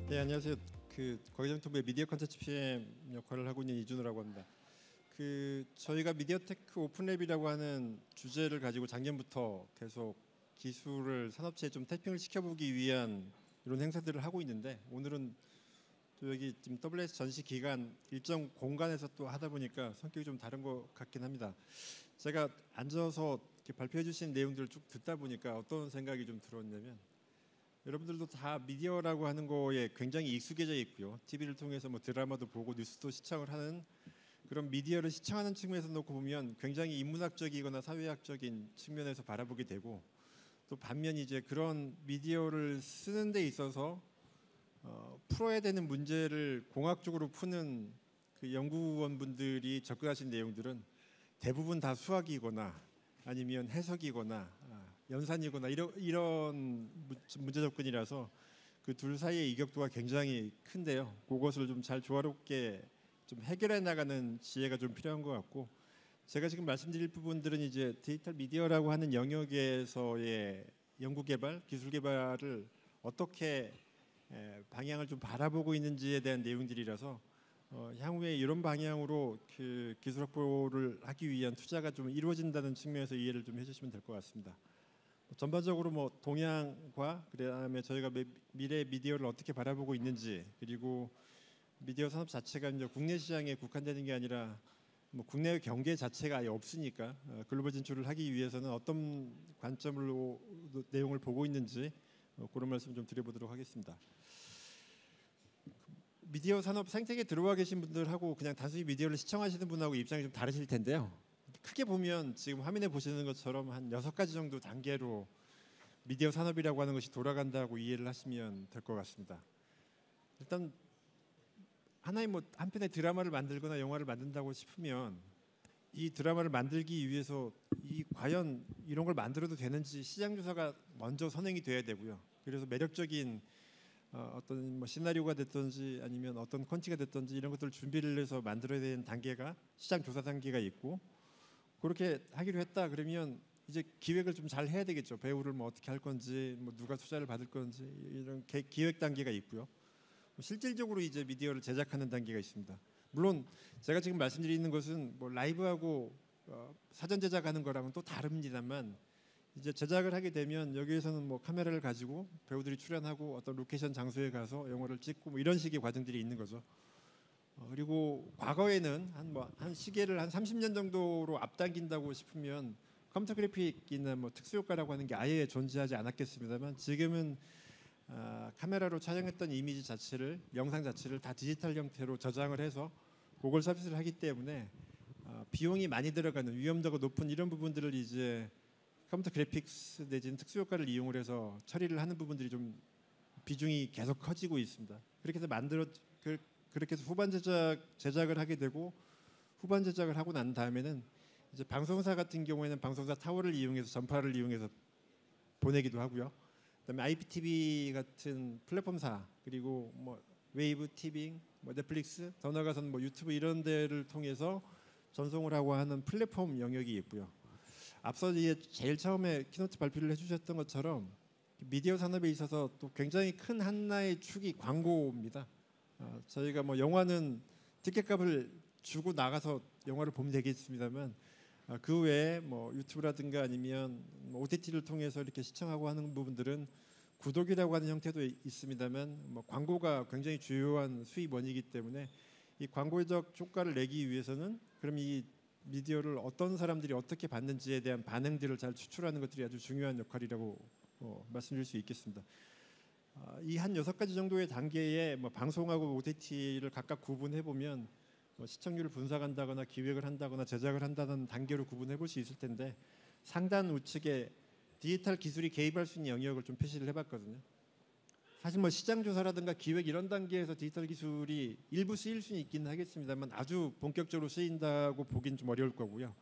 네, 안녕하세요. 거기정통부의 미디어 컨텐츠 PM 역할을 하고 있는 이준호라고 합니다. 저희가 미디어테크 오픈랩이라고 하는 주제를 가지고 작년부터 계속 기술을 산업체에 좀 태핑을 시켜보기 위한 이런 행사들을 하고 있는데, 오늘은 또 여기 지금 WS 전시 기간 일정 공간에서 또 하다 보니까 성격이 좀 다른 것 같긴 합니다. 제가 앉아서 이렇게 발표해 주신 내용들을 쭉 듣다 보니까 어떤 생각이 좀 들었냐면, 여러분들도 다 미디어라고 하는 거에 굉장히 익숙해져 있고요. TV를 통해서 뭐 드라마도 보고 뉴스도 시청을 하는 그런 미디어를 시청하는 측면에서 놓고 보면 굉장히 인문학적이거나 사회학적인 측면에서 바라보게 되고, 또 반면 이제 그런 미디어를 쓰는 데 있어서 풀어야 되는 문제를 공학적으로 푸는 그 연구원분들이 접근하신 내용들은 대부분 다 수학이거나 아니면 해석이거나 연산이거나 이런 문제 접근이라서 그 둘 사이의 이격도가 굉장히 큰데요. 그것을 좀 잘 조화롭게 좀 해결해 나가는 지혜가 좀 필요한 것 같고, 제가 지금 말씀드릴 부분들은 이제 디지털 미디어라고 하는 영역에서의 연구 개발, 기술 개발을 어떻게 방향을 좀 바라보고 있는지에 대한 내용들이라서 향후에 이런 방향으로 그 기술 확보를 하기 위한 투자가 좀 이루어진다는 측면에서 이해를 좀 해주시면 될 것 같습니다. 전반적으로 뭐 동향과 그다음에 저희가 미래 미디어를 어떻게 바라보고 있는지, 그리고 미디어 산업 자체가 이제 국내 시장에 국한되는 게 아니라 뭐 국내 경계 자체가 아예 없으니까 글로벌 진출을 하기 위해서는 어떤 관점으로 내용을 보고 있는지 그런 말씀 좀 드려보도록 하겠습니다. 미디어 산업 생태계에 들어와 계신 분들하고 그냥 단순히 미디어를 시청하시는 분하고 입장이 좀 다르실 텐데요. 크게 보면 지금 화면에 보시는 것처럼 한 6가지 정도 단계로 미디어 산업이라고 하는 것이 돌아간다고 이해를 하시면 될 것 같습니다. 일단 하나의 뭐 한 편의 드라마를 만들거나 영화를 만든다고 싶으면 이 드라마를 만들기 위해서 과연 이런 걸 만들어도 되는지 시장 조사가 먼저 선행이 돼야 되고요. 그래서 매력적인 어떤 뭐 시나리오가 됐든지 아니면 어떤 컨텐츠가 됐든지 이런 것들을 준비를 해서 만들어야 되는 단계가 시장 조사 단계가 있고, 그렇게 하기로 했다 그러면 이제 기획을 좀 잘 해야 되겠죠. 배우를 뭐 어떻게 할 건지, 뭐 누가 투자를 받을 건지 이런 기획 단계가 있고요. 실질적으로 이제 미디어를 제작하는 단계가 있습니다. 물론 제가 지금 말씀드리는 것은 뭐 라이브하고 사전 제작하는 거랑은 또 다릅니다만, 이제 제작을 하게 되면 여기에서는 뭐 카메라를 가지고 배우들이 출연하고 어떤 로케이션 장소에 가서 영화를 찍고 뭐 이런 식의 과정들이 있는 거죠. 그리고 과거에는 한 시계를 한 30년 정도로 앞당긴다고 싶으면 컴퓨터 그래픽이나 뭐 특수효과라고 하는 게 아예 존재하지 않았겠습니다만, 지금은 카메라로 촬영했던 이미지 자체를, 영상 자체를 다 디지털 형태로 저장을 해서 그걸 서비스를 하기 때문에 비용이 많이 들어가는 위험도가 높은 이런 부분들을 이제 컴퓨터 그래픽스 내지는 특수효과를 이용을 해서 처리를 하는 부분들이 좀 비중이 계속 커지고 있습니다. 그렇게 해서 그렇게 해서 후반 제작을 하게 되고, 후반 제작을 하고 난 다음에는 이제 방송사 같은 경우에는 방송사 타워를 이용해서 전파를 이용해서 보내기도 하고요. 그다음에 IPTV 같은 플랫폼사, 그리고 뭐 웨이브, 티빙, 뭐 넷플릭스, 더 나아가서는 뭐 유튜브 이런 데를 통해서 전송을 하고 하는 플랫폼 영역이 있고요. 앞서 제일 처음에 키노트 발표를 해주셨던 것처럼 미디어 산업에 있어서 또 굉장히 큰 하나의 축이 광고입니다. 저희가 뭐 영화는 티켓값을 주고 나가서 영화를 보면 되겠습니다만, 그 외에 뭐 유튜브라든가 아니면 뭐 OTT를 통해서 이렇게 시청하고 하는 부분들은 구독이라고 하는 형태도 있습니다만, 뭐 광고가 굉장히 주요한 수입원이기 때문에 이 광고적 효과를 내기 위해서는 그럼 이 미디어를 어떤 사람들이 어떻게 봤는지에 대한 반응들을 잘 추출하는 것들이 아주 중요한 역할이라고 말씀드릴 수 있겠습니다. 이 한 6가지 정도의 단계에 뭐 방송하고 OTT를 각각 구분해 보면 뭐 시청률을 분석한다거나 기획을 한다거나 제작을 한다는 단계로 구분해 볼 수 있을 텐데, 상단 우측에 디지털 기술이 개입할 수 있는 영역을 좀 표시를 해봤거든요. 사실 뭐 시장 조사라든가 기획 이런 단계에서 디지털 기술이 일부 쓰일 수는 있긴 하겠습니다만, 아주 본격적으로 쓰인다고 보긴 좀 어려울 거고요.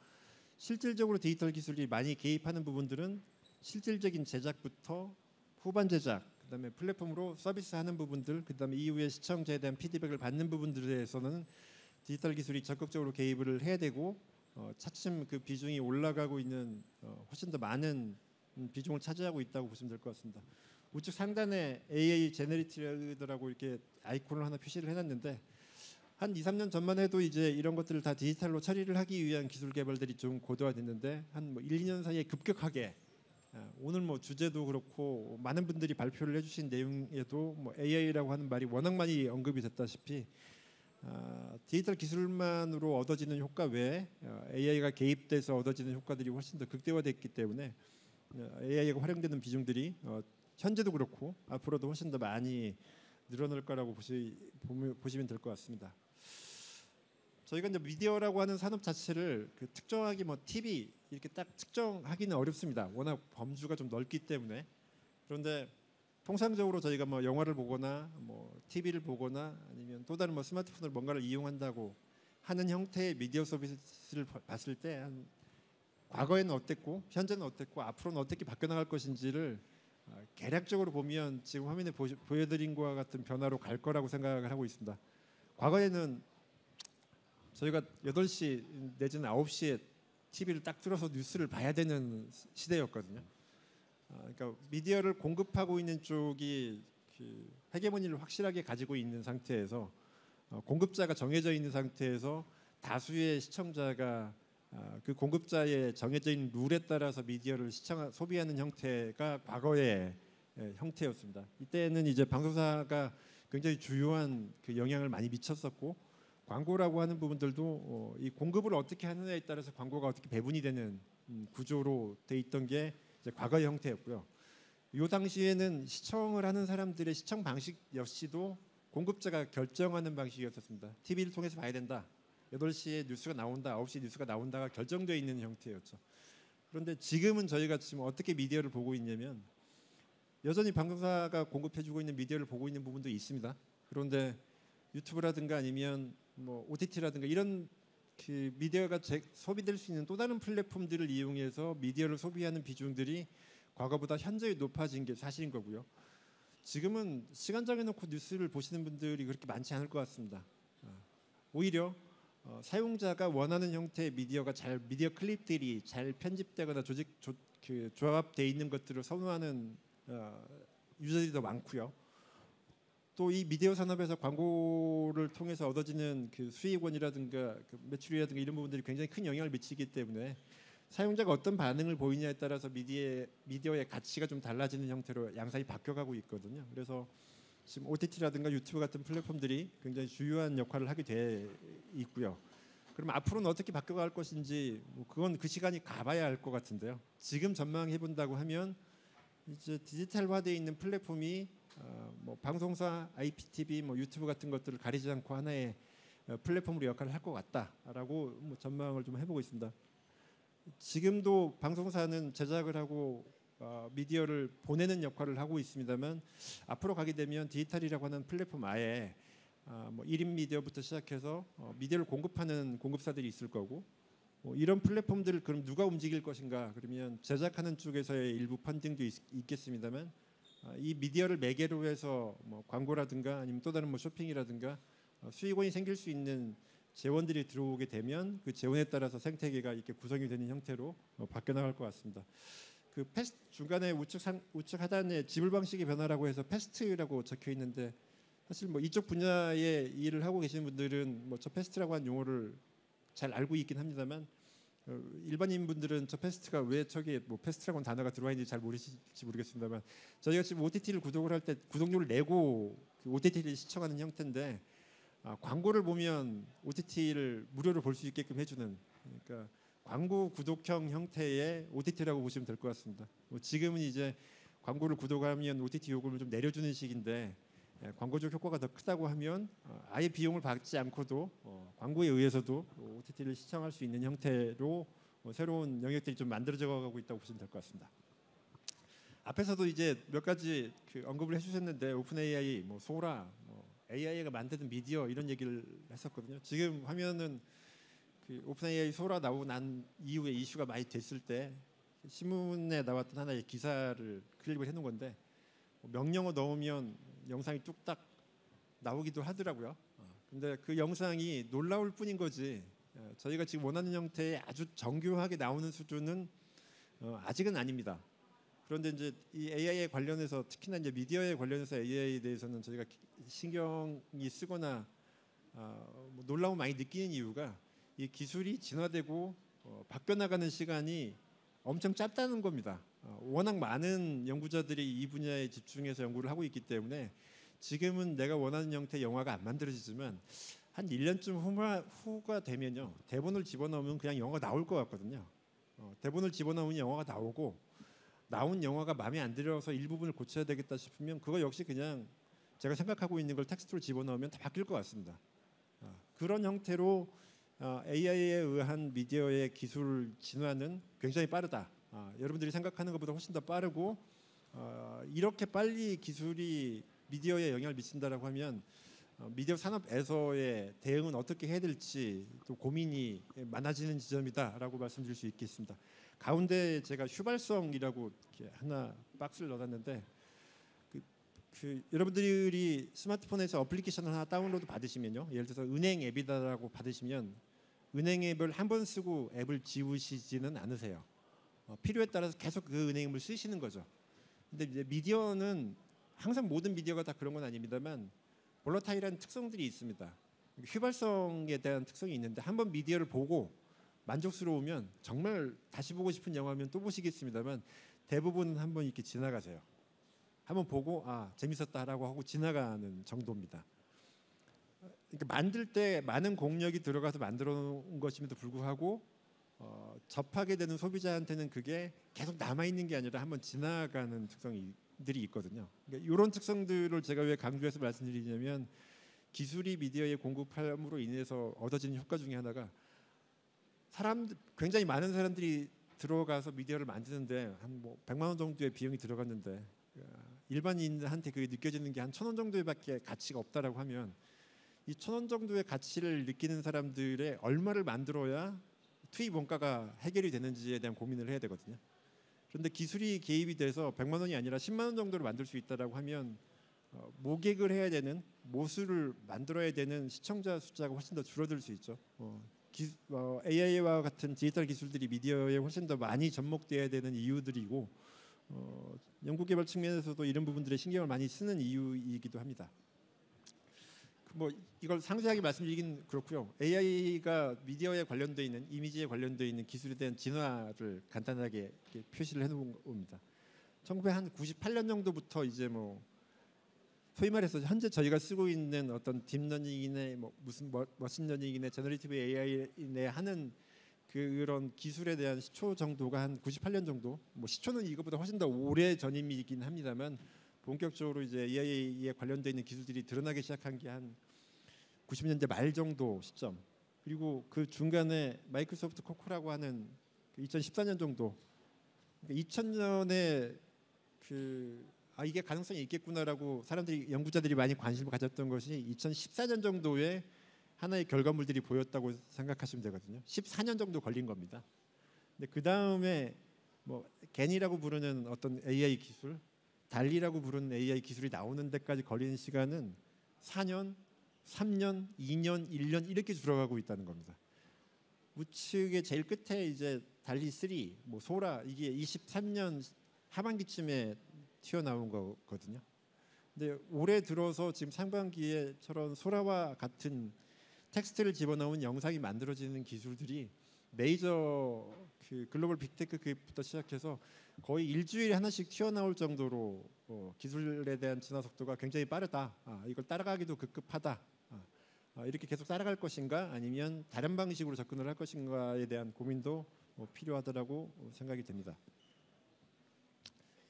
실질적으로 디지털 기술이 많이 개입하는 부분들은 실질적인 제작부터 후반 제작, 그다음에 플랫폼으로 서비스하는 부분들, 그다음에 이후에 시청자에 대한 피드백을 받는 부분들에 대해서는 디지털 기술이 적극적으로 개입을 해야 되고, 차츰 그 비중이 올라가고 있는 훨씬 더 많은 비중을 차지하고 있다고 보시면 될 것 같습니다. 우측 상단에 AI 제너레이티브라고 이렇게 아이콘을 하나 표시를 해놨는데 한 2, 3년 전만 해도 이제 이런 것들을 다 디지털로 처리를 하기 위한 기술 개발들이 좀 고도화됐는데 한 뭐 1, 2년 사이에 급격하게 오늘 뭐 주제도 그렇고 많은 분들이 발표를 해주신 내용에도 뭐 AI라고 하는 말이 워낙 많이 언급이 됐다시피 디지털 기술만으로 얻어지는 효과 외에 AI가 개입돼서 얻어지는 효과들이 훨씬 더 극대화됐기 때문에 AI가 활용되는 비중들이 현재도 그렇고 앞으로도 훨씬 더 많이 늘어날 거라고 보시면 될 것 같습니다. 저희가 이제 미디어라고 하는 산업 자체를 그 특정하게 뭐 TV 이렇게 딱 특정하기는 어렵습니다. 워낙 범주가 좀 넓기 때문에. 그런데 통상적으로 저희가 뭐 영화를 보거나 뭐 TV를 보거나 아니면 또 다른 뭐 스마트폰을 뭔가를 이용한다고 하는 형태의 미디어 서비스를 봤을 때 한 과거에는 어땠고 현재는 어땠고 앞으로는 어떻게 바뀌어 나갈 것인지를 개략적으로 보면 지금 화면에 보여드린 것과 같은 변화로 갈 거라고 생각을 하고 있습니다. 과거에는 저희가 8시 내지는 9시에 TV를 딱 틀어서 뉴스를 봐야 되는 시대였거든요. 그러니까 미디어를 공급하고 있는 쪽이 그 헤게모니를 확실하게 가지고 있는 상태에서 공급자가 정해져 있는 상태에서 다수의 시청자가 그 공급자의 정해져 있는 룰에 따라서 미디어를 소비하는 형태가 과거의 형태였습니다. 이때는 이제 방송사가 굉장히 주요한 그 영향을 많이 미쳤었고 광고라고 하는 부분들도 이 공급을 어떻게 하느냐에 따라서 광고가 어떻게 배분이 되는 구조로 돼 있던 게 이제 과거의 형태였고요. 이 당시에는 시청을 하는 사람들의 시청 방식 역시도 공급자가 결정하는 방식이었습니다. TV를 통해서 봐야 된다. 8시에 뉴스가 나온다, 9시에 뉴스가 나온다가 결정되어 있는 형태였죠. 그런데 지금은 저희가 지금 어떻게 미디어를 보고 있냐면 여전히 방송사가 공급해주고 있는 미디어를 보고 있는 부분도 있습니다. 그런데 유튜브라든가 아니면 뭐 OTT라든가 이런 그 미디어가 소비될 수 있는 또 다른 플랫폼들을 이용해서 미디어를 소비하는 비중들이 과거보다 현저히 높아진 게 사실인 거고요. 지금은 시간 정해놓고 뉴스를 보시는 분들이 그렇게 많지 않을 것 같습니다. 오히려 사용자가 원하는 형태의 미디어 클립들이 잘 편집되거나 조합되어 있는 것들을 선호하는 유저들이 더 많고요. 또 이 미디어 산업에서 광고를 통해서 얻어지는 그 수익원이라든가 그 매출이라든가 이런 부분들이 굉장히 큰 영향을 미치기 때문에 사용자가 어떤 반응을 보이냐에 따라서 미디어의 가치가 좀 달라지는 형태로 양상이 바뀌어가고 있거든요. 그래서 지금 OTT라든가 유튜브 같은 플랫폼들이 굉장히 주요한 역할을 하게 돼 있고요. 그럼 앞으로는 어떻게 바뀌어갈 것인지 그건 그 시간이 가봐야 알 것 같은데요. 지금 전망해 본다고 하면 이제 디지털화되어 있는 플랫폼이 뭐 방송사, IPTV, 뭐 유튜브 같은 것들을 가리지 않고 하나의 플랫폼으로 역할을 할 것 같다라고 뭐 전망을 좀 해보고 있습니다. 지금도 방송사는 제작을 하고 미디어를 보내는 역할을 하고 있습니다만 앞으로 가게 되면 디지털이라고 하는 플랫폼 아예 뭐 1인 미디어부터 시작해서 미디어를 공급하는 공급사들이 있을 거고 이런 플랫폼들을 그럼 누가 움직일 것인가? 그러면 제작하는 쪽에서의 일부 펀딩도 있겠습니다만 이 미디어를 매개로 해서 뭐 광고라든가 아니면 또 다른 뭐 쇼핑이라든가 수익원이 생길 수 있는 재원들이 들어오게 되면 그 재원에 따라서 생태계가 이렇게 구성이 되는 형태로 바뀌어 나갈 것 같습니다. 그 중간에 우측 하단에 지불 방식의 변화라고 해서 패스트라고 적혀 있는데 사실 뭐 이쪽 분야의 일을 하고 계시는 분들은 뭐 저 패스트라고 하는 용어를 잘 알고 있긴 합니다만 일반인 분들은 저 패스트가 왜 저게 뭐 패스트라고 하는 단어가 들어와 있는지 잘 모르실지 모르겠습니다만 저희가 지금 OTT를 구독을 할 때 구독료를 내고 그 OTT를 시청하는 형태인데 광고를 보면 OTT를 무료로 볼 수 있게끔 해주는 그러니까 광고 구독형 형태의 OTT라고 보시면 될 것 같습니다. 지금은 이제 광고를 구독하면 OTT 요금을 좀 내려주는 식인데 광고적 효과가 더 크다고 하면 아예 비용을 받지 않고도 광고에 의해서도 OTT를 시청할 수 있는 형태로 새로운 영역들이 좀 만들어져 가고 있다고 보시면 될 것 같습니다. 앞에서도 이제 몇 가지 언급을 해주셨는데 오픈 AI, 뭐 소라, AI가 만드는 미디어 이런 얘기를 했었거든요. 지금 화면은 그 오픈 AI 소라 나오고 난 이후에 이슈가 많이 됐을 때 신문에 나왔던 하나의 기사를 클릭을 해놓은 건데 명령어 넣으면 영상이 뚝딱 나오기도 하더라고요. 근데 그 영상이 놀라울 뿐인 거지 저희가 지금 원하는 형태의 아주 정교하게 나오는 수준은 아직은 아닙니다. 그런데 이제 이 AI에 관련해서 특히나 이제 미디어에 관련해서 AI에 대해서는 저희가 신경이 쓰거나 뭐 놀라움을 많이 느끼는 이유가 이 기술이 진화되고 바뀌어나가는 시간이 엄청 짧다는 겁니다. 워낙 많은 연구자들이 이 분야에 집중해서 연구를 하고 있기 때문에 지금은 내가 원하는 형태의 영화가 안 만들어지지만 한 1년쯤 후가 되면요, 대본을 집어넣으면 그냥 영화가 나올 것 같거든요. 대본을 집어넣으면 영화가 나오고, 나온 영화가 마음에 안 들어서 일부분을 고쳐야 되겠다 싶으면 그거 역시 그냥 제가 생각하고 있는 걸 텍스트로 집어넣으면 다 바뀔 것 같습니다. 그런 형태로 AI에 의한 미디어의 기술 진화는 굉장히 빠르다. 여러분들이 생각하는 것보다 훨씬 더 빠르고, 이렇게 빨리 기술이 미디어에 영향을 미친다라고 하면 미디어 산업에서의 대응은 어떻게 해야 될지 또 고민이 많아지는 지점이다라고 말씀드릴 수 있겠습니다. 가운데 제가 휘발성이라고 이렇게 하나 박스를 넣어놨는데, 여러분들이 스마트폰에서 어플리케이션을 하나 다운로드 받으시면요, 예를 들어서 은행 앱이다라고 받으시면 은행 앱을 한 번 쓰고 앱을 지우시지는 않으세요. 필요에 따라서 계속 그 은행 앱을 쓰시는 거죠. 근데 이제 미디어는 항상 모든 미디어가 다 그런 건 아닙니다만 볼러타일한 특성들이 있습니다. 휘발성에 대한 특성이 있는데 한번 미디어를 보고 만족스러우면 정말 다시 보고 싶은 영화면 또 보시겠습니다만 대부분 한번 이렇게 지나가세요. 한번 보고 재밌었다라고 하고 지나가는 정도입니다. 그러니까 만들 때 많은 공력이 들어가서 만들어 놓은 것임에도 불구하고 접하게 되는 소비자한테는 그게 계속 남아 있는 게 아니라 한번 지나가는 특성들이 있거든요. 그러니까 이런 특성들을 제가 왜 강조해서 말씀드리냐면, 기술이 미디어에 공급함으로 인해서 얻어지는 효과 중에 하나가 굉장히 많은 사람들이 들어가서 미디어를 만드는데 한 뭐 100만 원 정도의 비용이 들어갔는데 일반인한테 그게 느껴지는 게 한 1,000원 정도밖에 가치가 없다라고 하면, 이 1,000원 정도의 가치를 느끼는 사람들의 얼마를 만들어야 투입 원가가 해결이 되는지에 대한 고민을 해야 되거든요. 그런데 기술이 개입이 돼서 100만 원이 아니라 10만 원 정도를 만들 수 있다라고 하면 모객을 해야 되는, 모수를 만들어야 되는 시청자 숫자가 훨씬 더 줄어들 수 있죠. AI와 같은 디지털 기술들이 미디어에 훨씬 더 많이 접목돼야 되는 이유들이고, 연구개발 측면에서도 이런 부분들에 신경을 많이 쓰는 이유이기도 합니다. 뭐 이걸 상세하게 말씀드리긴 그렇고요. AI가 미디어에 관련돼 있는, 이미지에 관련돼 있는 기술에 대한 진화를 간단하게 표시를 해놓은 겁니다. 1998년 정도부터 이제 뭐 소위 말해서 현재 저희가 쓰고 있는 어떤 딥러닝이네 뭐 무슨 머신러닝이네 제너레이티브 AI네 하는 그런 기술에 대한 시초 정도가 한 98년 정도, 뭐 시초는 이거보다 훨씬 더 오래 전임이긴 합니다만 본격적으로 이제 AI에 관련돼 있는 기술들이 드러나기 시작한 게 한 90년대 말 정도 시점, 그리고 그 중간에 마이크로소프트 코코라고 하는 2014년 정도, 2000년에 이게 가능성이 있겠구나라고 사람들이, 연구자들이 많이 관심을 가졌던 것이 2014년 정도에 하나의 결과물들이 보였다고 생각하시면 되거든요. 14년 정도 걸린 겁니다. 근데 그 다음에 뭐 겐이라고 부르는 어떤 AI 기술, 달리라고 부르는 AI 기술이 나오는 데까지 걸리는 시간은 4년, 3년, 2년, 1년 이렇게 줄어가고 있다는 겁니다. 우측의 제일 끝에 이제 달리 3, 뭐 소라, 이게 23년 하반기쯤에 튀어나온 거거든요. 근데 올해 들어서 지금 상반기에 저런 소라와 같은 텍스트를 집어넣은 영상이 만들어지는 기술들이 메이저 글로벌 빅테크 그부터 시작해서 거의 일주일에 하나씩 튀어나올 정도로 기술에 대한 진화 속도가 굉장히 빠르다. 이걸 따라가기도 급급하다. 이렇게 계속 따라갈 것인가 아니면 다른 방식으로 접근을 할 것인가에 대한 고민도 필요하다라고 생각이 됩니다.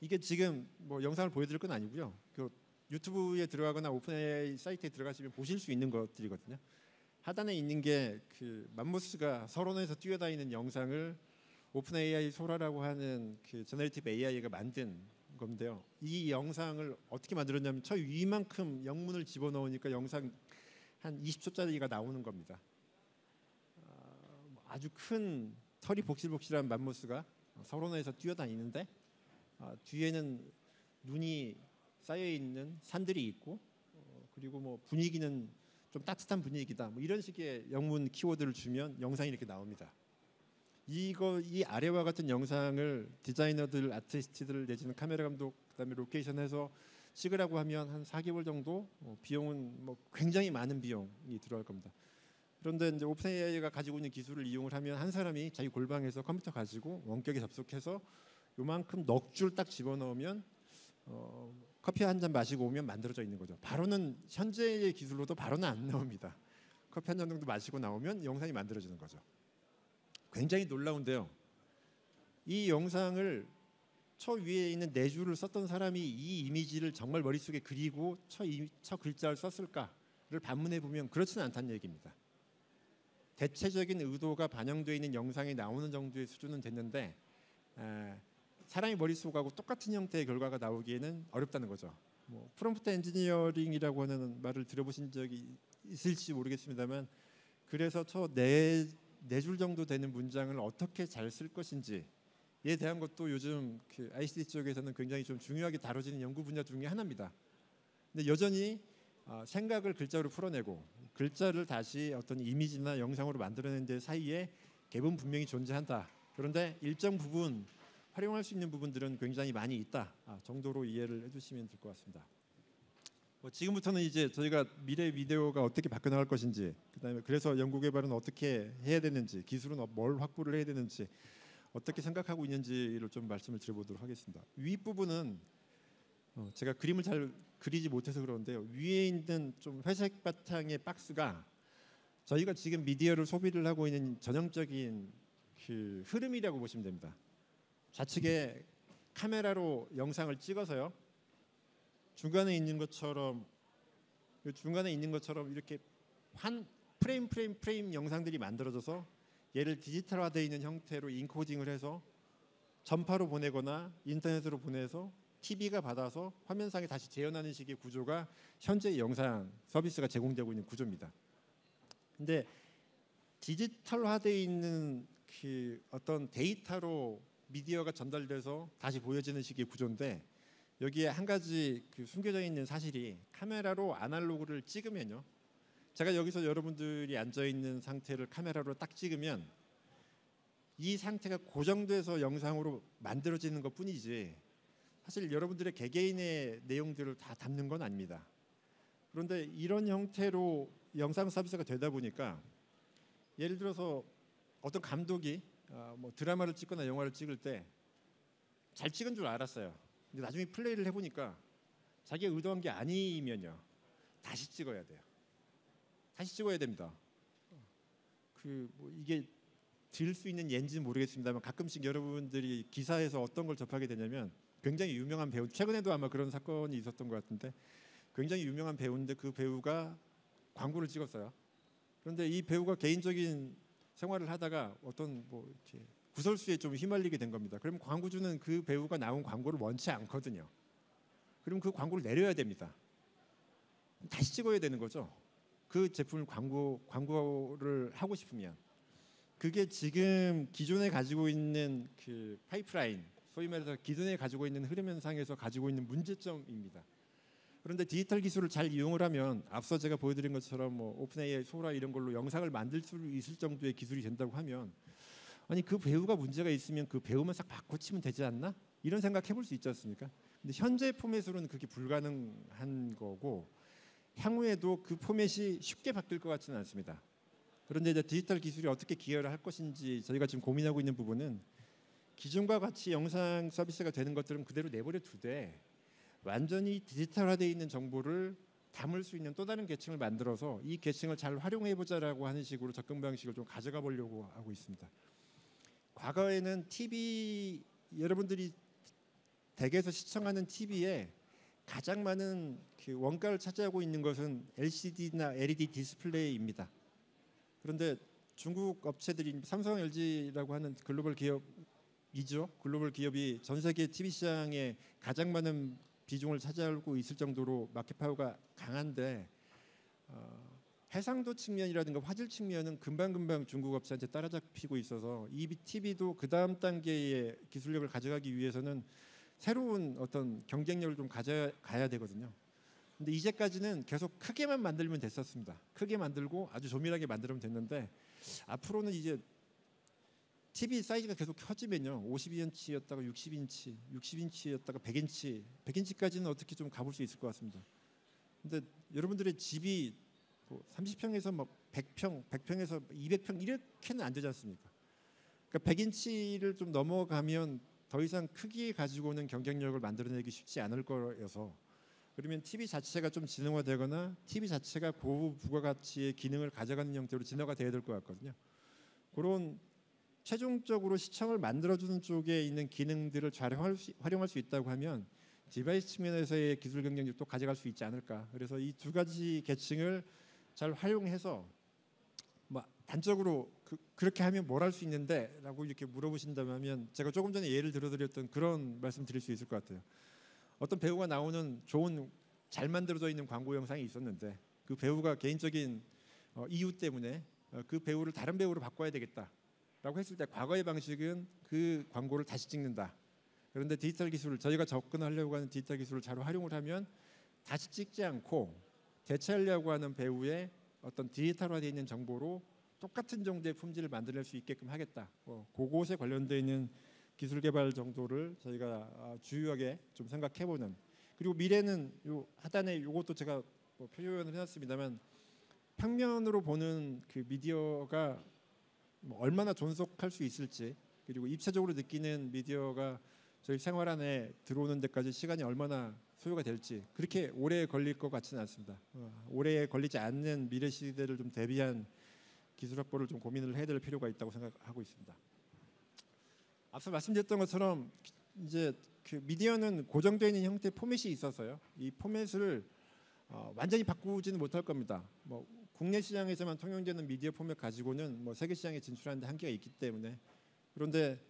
이게 지금 뭐 영상을 보여드릴 건 아니고요. 그 유튜브에 들어가거나 오픈 AI 사이트에 들어가시면 보실 수 있는 것들이거든요. 하단에 있는 게 맘모스가 서론에서 뛰어다니는 영상을 오픈 AI 소라라고 하는 제너레이티브 AI가 만든 건데요. 이 영상을 어떻게 만들었냐면 저 위만큼 영문을 집어넣으니까 영상 한 20초짜리가 나오는 겁니다. 아주 큰 털이 복실복실한 맘모스가 서론에서 뛰어다니는데 뒤에는 눈이 쌓여 있는 산들이 있고, 그리고 뭐 분위기는 좀 따뜻한 분위기다. 뭐 이런 식의 영문 키워드를 주면 영상이 이렇게 나옵니다. 이 아래와 같은 영상을 디자이너들, 아티스트들 내지는 카메라 감독, 그다음에 로케이션해서 찍으라고 하면 한 4개월 정도 비용은 뭐 굉장히 많은 비용이 들어갈 겁니다. 그런데 이제 오픈AI가 가지고 있는 기술을 이용을 하면 한 사람이 자기 골방에서 컴퓨터 가지고 원격에 접속해서 요만큼 넋 줄 딱 집어넣으면 커피 한 잔 마시고 오면 만들어져 있는 거죠. 바로는 현재의 기술로도 바로는 안 나옵니다. 커피 한 잔 정도 마시고 나오면 영상이 만들어지는 거죠. 굉장히 놀라운데요. 이 영상을 저 위에 있는 네 줄을 썼던 사람이 이 이미지를 정말 머릿속에 그리고 저 글자를 썼을까를 반문해 보면 그렇지는 않다는 얘기입니다. 대체적인 의도가 반영되어 있는 영상이 나오는 정도의 수준은 됐는데 사람의 머릿속하고 똑같은 형태의 결과가 나오기에는 어렵다는 거죠. 뭐 프롬프트 엔지니어링이라고 하는 말을 들어보신 적이 있을지 모르겠습니다만, 그래서 저 네 줄 정도 되는 문장을 어떻게 잘 쓸 것인지에 대한 것도 요즘 그 ICT 쪽에서는 굉장히 좀 중요하게 다뤄지는 연구 분야 중에 하나입니다. 근데 여전히 생각을 글자로 풀어내고 글자를 다시 어떤 이미지나 영상으로 만들어내는 데 사이에 갭은 분명히 존재한다. 그런데 일정 부분 활용할 수 있는 부분들은 굉장히 많이 있다 정도로 이해를 해주시면 될 것 같습니다. 지금부터는 이제 저희가 미래 미디어가 어떻게 바뀌어나갈 것인지, 그다음에 그래서 연구개발은 어떻게 해야 되는지, 기술은 뭘 확보를 해야 되는지, 어떻게 생각하고 있는지를 좀 말씀을 드려보도록 하겠습니다. 윗부분은 제가 그림을 잘 그리지 못해서 그러는데요. 위에 있는 좀 회색 바탕의 박스가 저희가 지금 미디어를 소비를 하고 있는 전형적인 그 흐름이라고 보시면 됩니다. 좌측에 카메라로 영상을 찍어서요. 중간에 있는 것처럼 이렇게 한 프레임 영상들이 만들어져서 얘를 디지털화되어 있는 형태로 인코딩을 해서 전파로 보내거나 인터넷으로 보내서 TV가 받아서 화면상에 다시 재현하는 식의 구조가 현재 영상 서비스가 제공되고 있는 구조입니다. 근데 디지털화되어 있는 그 어떤 데이터로 미디어가 전달돼서 다시 보여지는 식의 구조인데, 여기에 한 가지 그 숨겨져 있는 사실이 카메라로 아날로그를 찍으면요, 제가 여기서 여러분들이 앉아 있는 상태를 카메라로 딱 찍으면 이 상태가 고정돼서 영상으로 만들어지는 것뿐이지 사실 여러분들의 개개인의 내용들을 다 담는 건 아닙니다. 그런데 이런 형태로 영상 서비스가 되다 보니까 예를 들어서 어떤 감독이 뭐 드라마를 찍거나 영화를 찍을 때 잘 찍은 줄 알았어요. 근데 나중에 플레이를 해보니까 자기가 의도한 게 아니면요, 다시 찍어야 돼요. 다시 찍어야 됩니다. 그 뭐 이게 들 수 있는 예인지는 모르겠습니다만 가끔씩 여러분들이 기사에서 어떤 걸 접하게 되냐면, 굉장히 유명한 배우, 최근에도 아마 그런 사건이 있었던 것 같은데, 굉장히 유명한 배우인데 그 배우가 광고를 찍었어요. 그런데 이 배우가 개인적인 생활을 하다가 어떤 뭐 이렇게 구설수에 좀 휘말리게 된 겁니다. 그럼 광고주는 그 배우가 나온 광고를 원치 않거든요. 그럼 그 광고를 내려야 됩니다. 다시 찍어야 되는 거죠. 그 제품을 광고를 하고 싶으면. 그게 지금 기존에 가지고 있는 그 파이프라인, 소위 말해서 기존에 가지고 있는 흐름 현상에서 가지고 있는 문제점입니다. 그런데 디지털 기술을 잘 이용을 하면 앞서 제가 보여드린 것처럼 뭐 오픈AI, 소라 이런 걸로 영상을 만들 수 있을 정도의 기술이 된다고 하면, 아니 그 배우가 문제가 있으면 그 배우만 싹 바꿔치면 되지 않나? 이런 생각 해볼 수 있지 않습니까? 근데 현재 포맷으로는 그게 불가능한 거고, 향후에도 그 포맷이 쉽게 바뀔 것 같지는 않습니다. 그런데 이제 디지털 기술이 어떻게 기여를 할 것인지 저희가 지금 고민하고 있는 부분은, 기존과 같이 영상 서비스가 되는 것들은 그대로 내버려 두되 완전히 디지털화되어 있는 정보를 담을 수 있는 또 다른 계층을 만들어서 이 계층을 잘 활용해보자라고 하는 식으로 접근 방식을 좀 가져가 보려고 하고 있습니다. 과거에는 TV, 여러분들이 댁에서 시청하는 TV에 가장 많은 그 원가를 차지하고 있는 것은 LCD나 LED 디스플레이입니다. 그런데 중국 업체들이 삼성, LG라고 하는 글로벌 기업이죠. 글로벌 기업이 전 세계 TV 시장에 가장 많은 비중을 차지하고 있을 정도로 마켓 파워가 강한데, 해상도 측면이라든가 화질 측면은 금방금방 중국 업체한테 따라잡히고 있어서 이 TV도 그 다음 단계의 기술력을 가져가기 위해서는 새로운 어떤 경쟁력을 좀 가져가야 되거든요. 근데 이제까지는 계속 크게만 만들면 됐었습니다. 크게 만들고 아주 조밀하게 만들면 됐는데, 앞으로는 이제 TV 사이즈가 계속 커지면요, 52인치였다가 60인치, 60인치였다가 100인치, 100인치까지는 어떻게 좀 가볼 수 있을 것 같습니다. 근데 여러분들의 집이 뭐 30평에서 막 100평, 100평에서 200평 이렇게는 안 되지 않습니까? 그러니까 100인치를 좀 넘어가면 더 이상 크기 가지고는 경쟁력을 만들어내기 쉽지 않을 거여서, 그러면 TV 자체가 좀 지능화되거나 TV 자체가 고부가가치의 기능을 가져가는 형태로 진화가 돼야 될 것 같거든요. 그런 최종적으로 시청을 만들어주는 쪽에 있는 기능들을 잘 활용할 수 있다고 하면 디바이스 측면에서의 기술 경쟁력도 가져갈 수 있지 않을까. 그래서 이 두 가지 계층을 잘 활용해서 뭐 단적으로 그렇게 하면 뭘 할 수 있는데라고 이렇게 물어보신다면 제가 조금 전에 예를 들어드렸던 그런 말씀 드릴 수 있을 것 같아요. 어떤 배우가 나오는 좋은 잘 만들어져 있는 광고 영상이 있었는데 그 배우가 개인적인 이유 때문에 그 배우를 다른 배우로 바꿔야 되겠다라고 했을 때 과거의 방식은 그 광고를 다시 찍는다. 그런데 디지털 기술을 저희가 접근하려고 하는 디지털 기술을 잘 활용을 하면 다시 찍지 않고 대체하려고 하는 배우의 어떤 디지털화되어 있는 정보로 똑같은 정도의 품질을 만들어낼 수 있게끔 하겠다. 그곳에 관련되어 있는 기술 개발 정도를 저희가 주요하게 좀 생각해보는. 그리고 미래는 요 하단에 요것도 제가 표현을 해놨습니다만 평면으로 보는 그 미디어가 뭐 얼마나 존속할 수 있을지, 그리고 입체적으로 느끼는 미디어가 저희 생활 안에 들어오는 데까지 시간이 얼마나 소요가 될지 그렇게 오래 걸릴 것 같지는 않습니다. 오래 걸리지 않는 미래 시대를 좀 대비한 기술 확보를 좀 고민을 해야 될 필요가 있다고 생각하고 있습니다. 앞서 말씀드렸던 것처럼 이제 그 미디어는 고정되어 있는 형태의 포맷이 있어서요. 이 포맷을 완전히 바꾸지는 못할 겁니다. 뭐 국내 시장에서만 통용되는 미디어 포맷 가지고는 뭐 세계 시장에 진출하는 데 한계가 있기 때문에, 그런데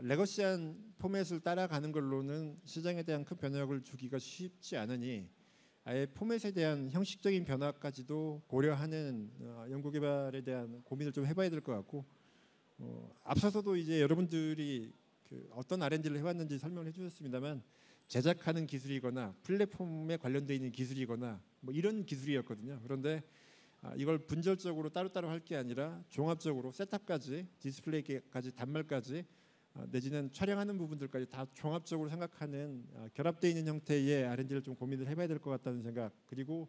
레거시한 포맷을 따라가는 걸로는 시장에 대한 큰 변혁을 주기가 쉽지 않으니 아예 포맷에 대한 형식적인 변화까지도 고려하는 연구개발에 대한 고민을 좀 해봐야 될 것 같고, 앞서서도 이제 여러분들이 그 어떤 R&D를 해왔는지 설명을 해주셨습니다만 제작하는 기술이거나 플랫폼에 관련되어 있는 기술이거나 뭐 이런 기술이었거든요. 그런데 이걸 분절적으로 따로따로 할 게 아니라 종합적으로 셋업까지, 디스플레이까지, 단말까지 내지는 촬영하는 부분들까지 다 종합적으로 생각하는 결합되어 있는 형태의 R&D를 좀 고민을 해봐야 될 것 같다는 생각. 그리고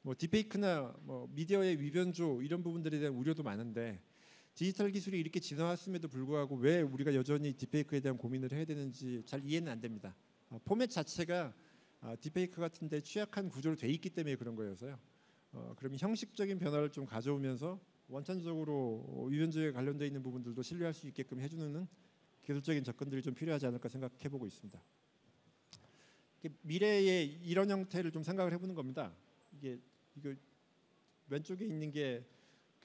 뭐 딥페이크나 뭐 미디어의 위변조 이런 부분들에 대한 우려도 많은데 디지털 기술이 이렇게 지나왔음에도 불구하고 왜 우리가 여전히 딥페이크에 대한 고민을 해야 되는지 잘 이해는 안 됩니다. 포맷 자체가 딥페이크 같은 데 취약한 구조로 돼 있기 때문에 그런 거여서요. 그러면 형식적인 변화를 좀 가져오면서 원천적으로 위변조에 관련되어 있는 부분들도 신뢰할 수 있게끔 해주는 기술적인 접근들이 좀 필요하지 않을까 생각해보고 있습니다. 미래의 이런 형태를 좀 생각을 해보는 겁니다. 이거 왼쪽에 있는 게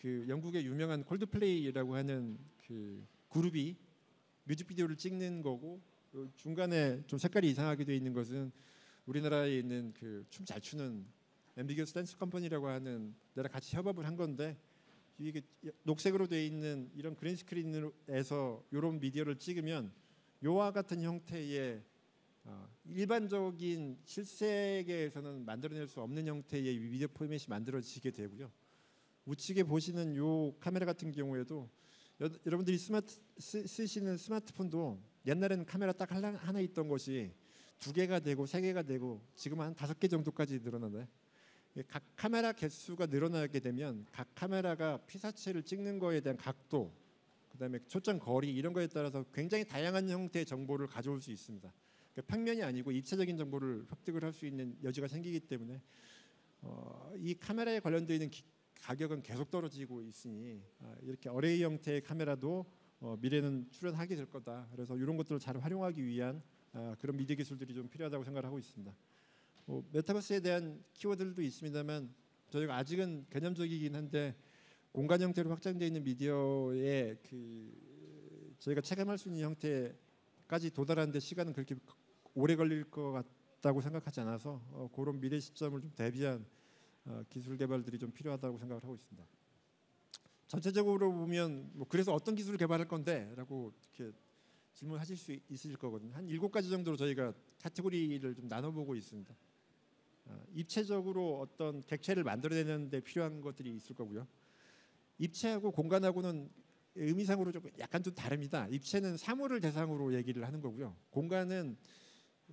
그 영국의 유명한 콜드플레이라고 하는 그 그룹이 뮤직비디오를 찍는 거고, 중간에 좀 색깔이 이상하게 되어 있는 것은 우리나라에 있는 그 춤 잘 추는 앰비기어스 댄스 컴퍼니라고 하는 데랑 같이 협업을 한 건데, 이게 녹색으로 되어 있는 이런 그린 스크린에서 이런 미디어를 찍으면 요와 같은 형태의 일반적인 실세계에서는 만들어낼 수 없는 형태의 미디어 포맷이 만들어지게 되고요. 우측에 보시는 요 카메라 같은 경우에도 여러분들이 쓰시는 스마트폰도 옛날에는 카메라 딱 하나 있던 것이 2개가 되고 3개가 되고 지금 한 5개 정도까지 늘어나네. 각 카메라 개수가 늘어나게 되면 각 카메라가 피사체를 찍는 거에 대한 각도, 그다음에 초점 거리 이런 거에 따라서 굉장히 다양한 형태의 정보를 가져올 수 있습니다. 그러니까 평면이 아니고 입체적인 정보를 획득을 할 수 있는 여지가 생기기 때문에 이 카메라에 관련되어 있는 가격은 계속 떨어지고 있으니 이렇게 어레이 형태의 카메라도 미래는 출현하게 될 거다. 그래서 이런 것들을 잘 활용하기 위한 그런 미디어 기술들이 좀 필요하다고 생각을 하고 있습니다. 메타버스에 대한 키워드들도 있습니다만 저희가 아직은 개념적이긴 한데 공간 형태로 확장되어 있는 미디어에 그 저희가 체감할 수 있는 형태까지 도달하는 데 시간은 그렇게 오래 걸릴 것 같다고 생각하지 않아서 그런 미래 시점을 좀 대비한 기술 개발들이 좀 필요하다고 생각을 하고 있습니다. 전체적으로 보면 뭐 그래서 어떤 기술을 개발할 건데라고 이렇게 질문하실 수 있을 거거든요. 한 7가지 정도로 저희가 카테고리를 좀 나눠보고 있습니다. 입체적으로 어떤 객체를 만들어내는 데 필요한 것들이 있을 거고요. 입체하고 공간하고는 의미상으로 좀 약간 좀 다릅니다. 입체는 사물을 대상으로 얘기를 하는 거고요. 공간은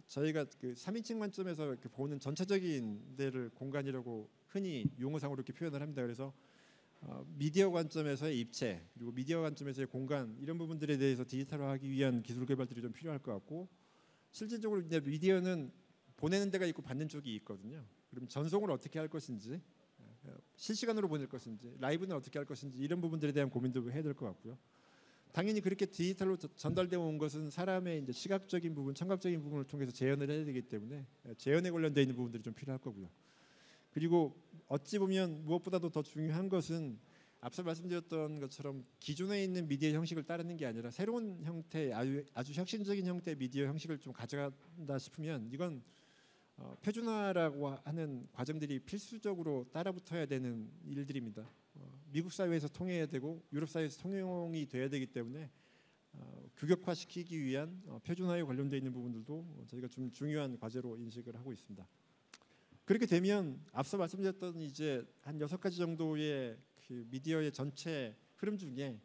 저희가 그 3인칭 관점에서 이렇게 보는 전체적인 데를 공간이라고 흔히 용어상으로 이렇게 표현을 합니다. 그래서 미디어 관점에서의 입체 그리고 미디어 관점에서의 공간 이런 부분들에 대해서 디지털화하기 위한 기술 개발들이 좀 필요할 것 같고 실질적으로 이제 미디어는 보내는 데가 있고 받는 쪽이 있거든요. 그럼 전송을 어떻게 할 것인지 실시간으로 보낼 것인지 라이브는 어떻게 할 것인지 이런 부분들에 대한 고민도 해야 될 것 같고요. 당연히 그렇게 디지털로 전달되어 온 것은 사람의 이제 시각적인 부분, 청각적인 부분을 통해서 재현을 해야 되기 때문에 재현에 관련되어 있는 부분들이 좀 필요할 거고요. 그리고 어찌 보면 무엇보다도 더 중요한 것은 앞서 말씀드렸던 것처럼 기존에 있는 미디어 형식을 따르는 게 아니라 새로운 형태, 아주 혁신적인 형태의 미디어 형식을 좀 가져간다 싶으면 이건 표준화라고 하는 과정들이 필수적으로 따라붙어야 되는 일들입니다. 미국 사회에서 통해야 되고 유럽 사회에서 통용이 돼야 되기 때문에 규격화시키기 위한 표준화에 관련되어 있는 부분들도 저희가 좀 중요한 과제로 인식을 하고 있습니다. 그렇게 되면 앞서 말씀드렸던 이제 한 6가지 정도의 그 미디어의 전체 흐름 중에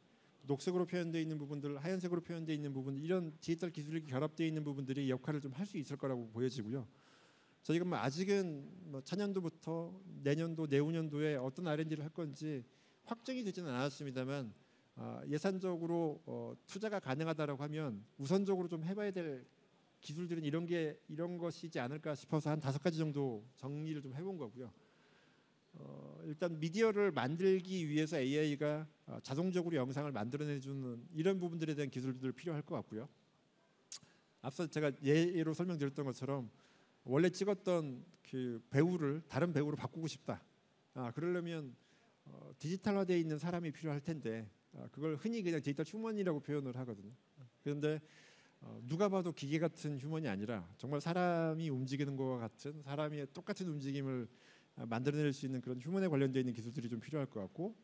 녹색으로 표현되어 있는 부분들, 하얀색으로 표현되어 있는 부분, 이런 디지털 기술이 결합되어 있는 부분들이 역할을 좀 할 수 있을 거라고 보여지고요. 저희가 뭐 아직은 뭐 차년도부터 내년도, 내후년도에 어떤 R&D를 할 건지 확정이 되지는 않았습니다만 예산적으로 투자가 가능하다라고 하면 우선적으로 좀 해봐야 될 기술들은 이런 것이지 않을까 싶어서 한 5가지 정도 정리를 좀 해본 거고요. 일단 미디어를 만들기 위해서 AI가 자동적으로 영상을 만들어내주는 이런 부분들에 대한 기술들 필요할 것 같고요. 앞서 제가 예로 설명드렸던 것처럼 원래 찍었던 그 배우를 다른 배우로 바꾸고 싶다. 그러려면 디지털화되어 있는 사람이 필요할 텐데 그걸 흔히 그냥 디지털 휴먼이라고 표현을 하거든요. 그런데 누가 봐도 기계 같은 휴먼이 아니라 정말 사람이 움직이는 것과 같은 사람이 똑같은 움직임을 만들어낼 수 있는 그런 휴먼에 관련되어 있는 기술들이 좀 필요할 것 같고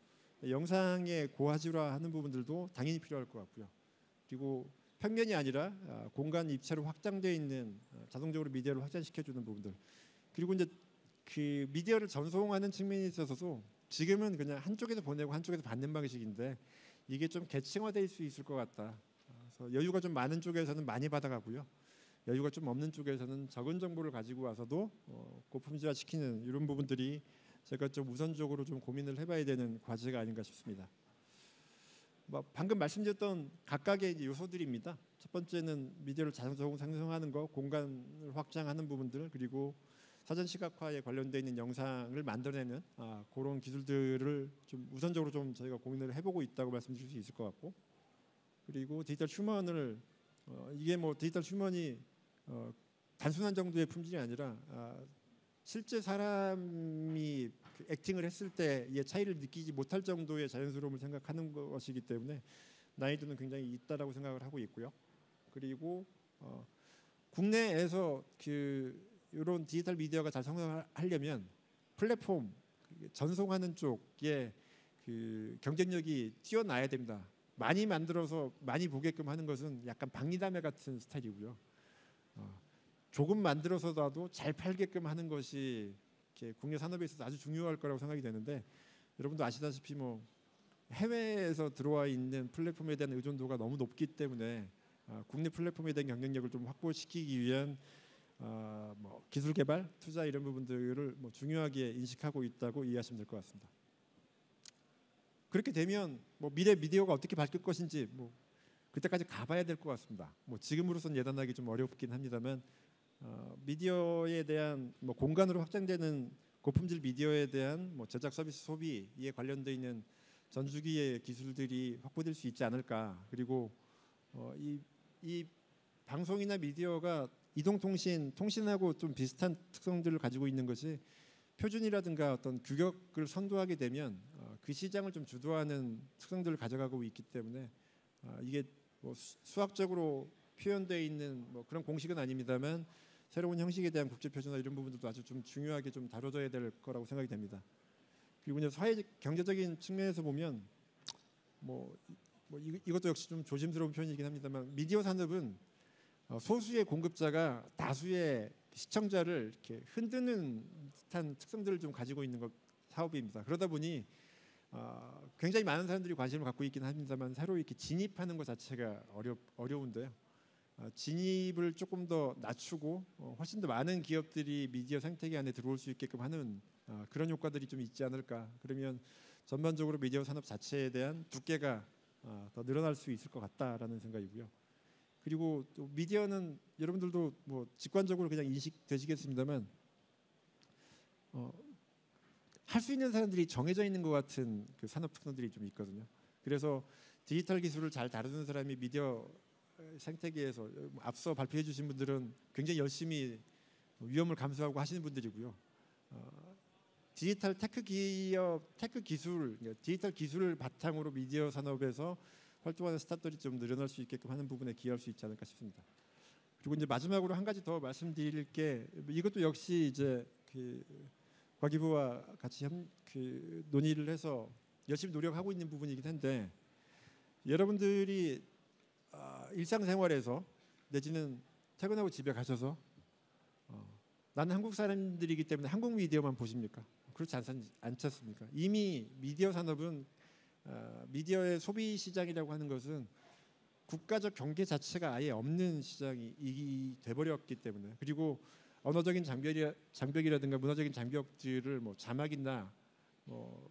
영상의 고화질화하는 부분들도 당연히 필요할 것 같고요. 그리고 평면이 아니라 공간 입체로 확장되어 있는 자동적으로 미디어를 확장시켜주는 부분들 그리고 이제 그 미디어를 전송하는 측면에 있어서도 지금은 그냥 한쪽에서 보내고 한쪽에서 받는 방식인데 이게 좀 계층화될 수 있을 것 같다. 그래서 여유가 좀 많은 쪽에서는 많이 받아가고요. 여유가 좀 없는 쪽에서는 적은 정보를 가지고 와서도 고품질화시키는 이런 부분들이 제가 좀 우선적으로 좀 고민을 해봐야 되는 과제가 아닌가 싶습니다. 방금 말씀드렸던 각각의 이제 요소들입니다. 첫 번째는 미디어를 자동 생성하는 거, 공간을 확장하는 부분들, 그리고 사전 시각화에 관련되어 있는 영상을 만들어내는 그런 기술들을 좀 우선적으로 좀 저희가 고민을 해보고 있다고 말씀드릴 수 있을 것 같고, 그리고 디지털 휴먼을 이게 뭐 디지털 휴먼이 단순한 정도의 품질이 아니라 실제 사람이 그 액팅을 했을 때의 차이를 느끼지 못할 정도의 자연스러움을 생각하는 것이기 때문에 난이도는 굉장히 있다라고 생각을 하고 있고요. 그리고 국내에서 그 이런 디지털 미디어가 잘 성장하려면 플랫폼 전송하는 쪽에 그 경쟁력이 뛰어나야 됩니다. 많이 만들어서 많이 보게끔 하는 것은 약간 박리담회 같은 스타일이고요. 조금 만들어서라도 잘 팔게끔 하는 것이 국내 산업에 있어서 아주 중요할 거라고 생각이 되는데 여러분도 아시다시피 뭐 해외에서 들어와 있는 플랫폼에 대한 의존도가 너무 높기 때문에 국내 플랫폼에 대한 경쟁력을 좀 확보시키기 위한 뭐 기술 개발, 투자 이런 부분들을 뭐 중요하게 인식하고 있다고 이해하시면 될 것 같습니다. 그렇게 되면 뭐 미래 미디어가 어떻게 바뀔 것인지 뭐 그때까지 가봐야 될 것 같습니다. 뭐 지금으로선 예단하기 좀 어렵긴 합니다만 미디어에 대한 뭐 공간으로 확장되는 고품질 미디어에 대한 뭐 제작 서비스 소비에 관련돼 있는 전주기의 기술들이 확보될 수 있지 않을까. 그리고 이 방송이나 미디어가 이동통신, 통신하고 좀 비슷한 특성들을 가지고 있는 것이 표준이라든가 어떤 규격을 선도하게 되면 그 시장을 좀 주도하는 특성들을 가져가고 있기 때문에 이게 뭐 수학적으로 표현되어 있는 뭐 그런 공식은 아닙니다만 새로운 형식에 대한 국제 표준화 이런 부분들도 아주 좀 중요하게 좀 다뤄져야 될 거라고 생각이 됩니다. 그리고 이제 사회 경제적인 측면에서 보면 이것도 역시 좀 조심스러운 표현이긴 합니다만 미디어 산업은 소수의 공급자가 다수의 시청자를 이렇게 흔드는 듯한 특성들을 좀 가지고 있는 사업입니다. 그러다 보니 굉장히 많은 사람들이 관심을 갖고 있긴 합니다만 새로 이렇게 진입하는 것 자체가 어려운데요. 진입을 조금 더 낮추고 훨씬 더 많은 기업들이 미디어 생태계 안에 들어올 수 있게끔 하는 그런 효과들이 좀 있지 않을까. 그러면 전반적으로 미디어 산업 자체에 대한 두께가 더 늘어날 수 있을 것 같다라는 생각이고요. 그리고 또 미디어는 여러분들도 뭐 직관적으로 그냥 인식되시겠습니다만 할 수 있는 사람들이 정해져 있는 것 같은 그 산업 특성들이 좀 있거든요. 그래서 디지털 기술을 잘 다루는 사람이 미디어 생태계에서 앞서 발표해 주신 분들은 굉장히 열심히 위험을 감수하고 하시는 분들이고요. 디지털 테크 기업, 테크 기술, 디지털 기술을 바탕으로 미디어 산업에서 활동하는 스타트업이 좀 늘어날 수 있게끔 하는 부분에 기여할 수 있지 않을까 싶습니다. 그리고 이제 마지막으로 한 가지 더 말씀드릴 게 이것도 역시 이제 그 과기부와 같이 논의를 해서 열심히 노력하고 있는 부분이긴 한데 여러분들이 일상생활에서 내지는 퇴근하고 집에 가셔서 나는 한국 사람들이기 때문에 한국 미디어만 보십니까? 그렇지 않지 않습니까? 이미 미디어 산업은 미디어의 소비 시장이라고 하는 것은 국가적 경계 자체가 아예 없는 시장이 돼버렸기 때문에 그리고 언어적인 장벽이라든가 문화적인 장벽들을 뭐 자막이나 뭐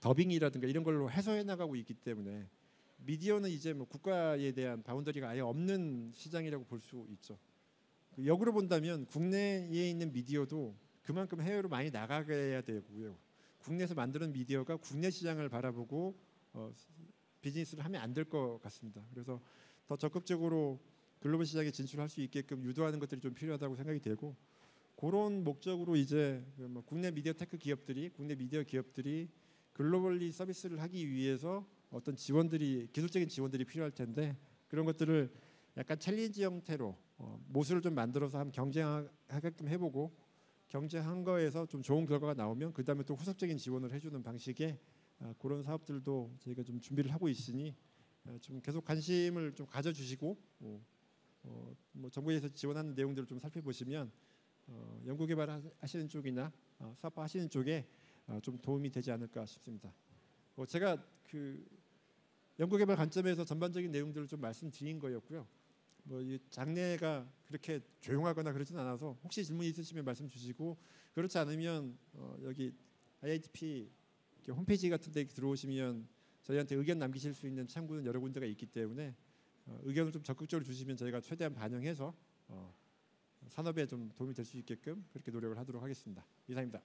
더빙이라든가 이런 걸로 해소해 나가고 있기 때문에 미디어는 이제 뭐 국가에 대한 바운더리가 아예 없는 시장이라고 볼 수 있죠. 역으로 본다면 국내에 있는 미디어도 그만큼 해외로 많이 나가야 되고요. 국내에서 만드는 미디어가 국내 시장을 바라보고 비즈니스를 하면 안 될 것 같습니다. 그래서 더 적극적으로 글로벌 시장에 진출할 수 있게끔 유도하는 것들이 좀 필요하다고 생각이 되고 그런 목적으로 이제 국내 미디어 테크 기업들이 국내 미디어 기업들이 글로벌리 서비스를 하기 위해서 어떤 지원들이 기술적인 지원들이 필요할 텐데 그런 것들을 약간 챌린지 형태로 모수를 좀 만들어서 한번 경쟁하게끔 해보고 경쟁한 거에서 좀 좋은 결과가 나오면 그 다음에 또 후속적인 지원을 해주는 방식의 그런 사업들도 저희가 좀 준비를 하고 있으니 좀 계속 관심을 좀 가져주시고 뭐 정부에서 지원하는 내용들을 좀 살펴보시면 연구개발 하시는 쪽이나 사업화 하시는 쪽에 좀 도움이 되지 않을까 싶습니다. 제가 그 연구개발 관점에서 전반적인 내용들을 좀 말씀드린 거였고요. 뭐 이 장내가 그렇게 조용하거나 그러진 않아서 혹시 질문 있으시면 말씀 주시고 그렇지 않으면 여기 IITP 홈페이지 같은 데 들어오시면 저희한테 의견 남기실 수 있는 창구는 여러 군데가 있기 때문에 의견을 좀 적극적으로 주시면 저희가 최대한 반영해서 산업에 좀 도움이 될 수 있게끔 그렇게 노력을 하도록 하겠습니다. 이상입니다.